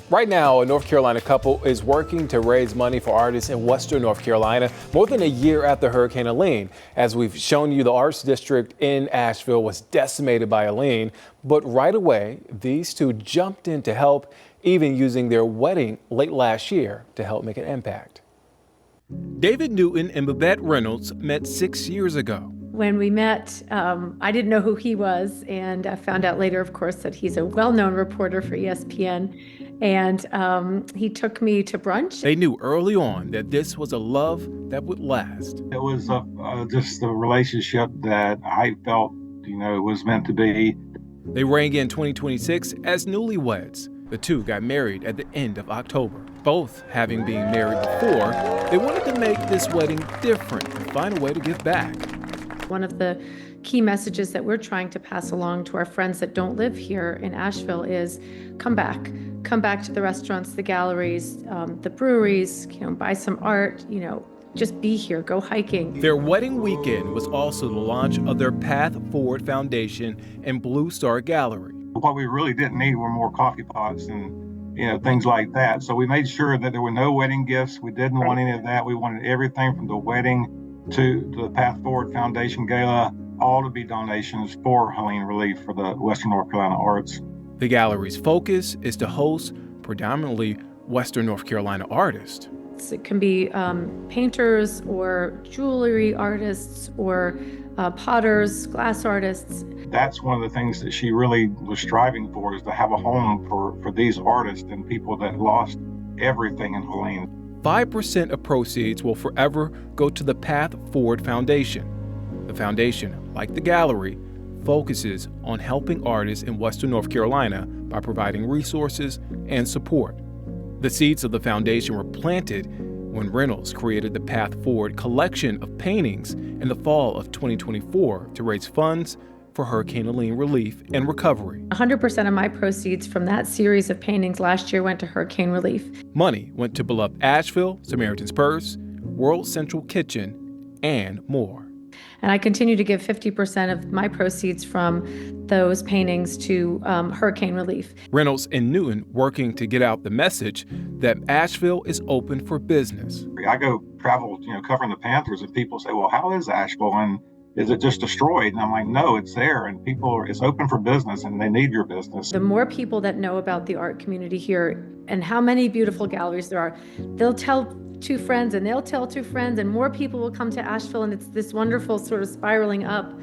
Right now, a North Carolina couple is working to raise money for artists in Western North Carolina more than a year after Hurricane Helene. As we've shown you, the Arts District in Asheville was decimated by Helene, but right away, these two jumped in to help, even using their wedding late last year to help make an impact. David Newton and Babette Reynolds met 6 years ago. When we met, I didn't know who he was, and I found out later, of course, that he's a well-known reporter for ESPN, and he took me to brunch. They knew early on that this was a love that would last. It was just a relationship that I felt, was meant to be. They rang in 2026 as newlyweds. The two got married at the end of October. Both having been married before, they wanted to make this wedding different and find a way to give back. One of the key messages that we're trying to pass along to our friends that don't live here in Asheville is come back to the restaurants, the galleries, the breweries, buy some art, just be here, go hiking. Their wedding weekend was also the launch of their Path Forward Foundation and Blue Star Gallery. What we really didn't need were more coffee pots and things like that. So we made sure that there were no wedding gifts. We didn't want any of that. We wanted everything from the wedding to the Path Forward Foundation Gala, all to be donations for Helene relief for the Western North Carolina arts. The gallery's focus is to host predominantly Western North Carolina artists. It can be painters or jewelry artists or potters, glass artists. That's one of the things that she really was striving for, is to have a home for these artists and people that lost everything in Helene. 5% of proceeds will forever go to the Path Forward Foundation. The foundation, like the gallery, focuses on helping artists in Western North Carolina by providing resources and support. The seeds of the foundation were planted when Reynolds created the Path Forward collection of paintings in the fall of 2024 to raise funds for Hurricane Helene relief and recovery. 100% of my proceeds from that series of paintings last year went to hurricane relief. Money went to beloved Asheville, Samaritan's Purse, World Central Kitchen, and more. And I continue to give 50% of my proceeds from those paintings to hurricane relief. Reynolds and Newton working to get out the message that Asheville is open for business. I go travel, covering the Panthers, and people say, well, how is Asheville? And is it just destroyed? And I'm like, no, it's there, and it's open for business, and they need your business. The more people that know about the art community here and how many beautiful galleries there are, they'll tell two friends and they'll tell two friends, and more people will come to Asheville, and it's this wonderful sort of spiraling up.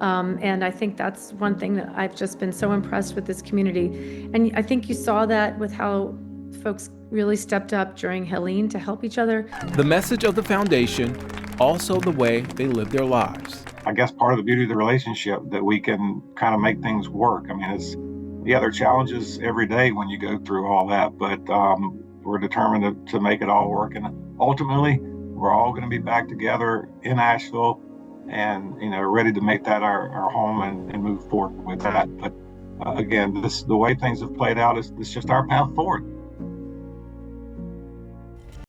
And I think that's one thing that I've just been so impressed with this community. And I think you saw that with how folks really stepped up during Helene to help each other. The message of the foundation, also the way they live their lives. I guess part of the beauty of the relationship that we can kind of make things work. I mean, there are challenges every day when you go through all that, but we're determined to make it all work. And ultimately, we're all going to be back together in Asheville and, ready to make that our home and move forward with that. But again, the way things have played out is just our path forward.